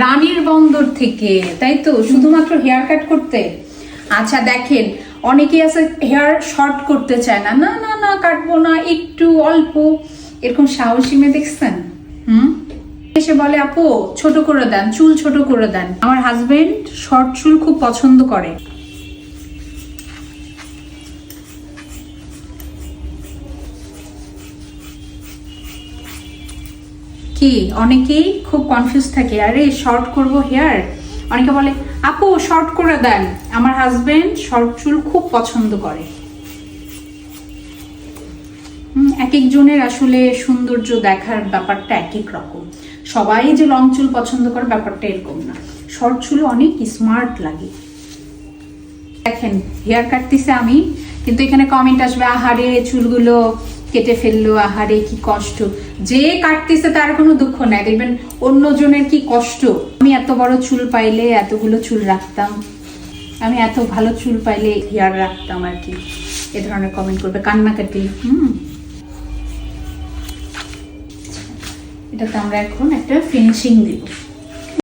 রানীর বন্দর থেকে, তাই তো? শুধুমাত্র হেয়ার কাট করতে? আচ্ছা দেখেন, অনেকেই আছে হেয়ার শর্ট করতে চায় না, না না না কাটবো না, একটু অল্প, এরকম সাহসী মেয়ে দেখছেন? এসে বলে আপু ছোট করে দেন, চুল ছোট করে দেন। আমার হাজবেন্ড শর্ট চুল খুব পছন্দ করে। কি অনেকেই খুব কনফিউজ থাকে, আরে শর্ট করব হেয়ার, অনেকে বলে আপু শর্ট করে দেন। আমার হাজবেন্ড শর্ট চুল খুব পছন্দ করে। এক একজনের আসলে সৌন্দর্য দেখার ব্যাপারটা এক এক রকম। সবাই যে লং চুল পছন্দ করে ব্যাপারটা এরকম না, শর্ট চুল অনেক স্মার্ট লাগে। দেখেন হেয়ার কাটতেছে আমি, কিন্তু এখানে কমেন্ট আসবে আহারে চুলগুলো কেটে ফেললো, আহারে কি কষ্ট। যে কাটতেছে তার কোনো দুঃখ নাই, দেখবেন অন্যজনের কি কষ্ট। আমি এত বড় চুল পাইলে এতগুলো চুল রাখতাম, আমি এত ভালো চুল পাইলে হেয়ার রাখতাম আর কি, এ ধরনের কমেন্ট করবে, কান্নাকাটি। এটাতে আমরা এখন একটা ফিনিশিং দিব।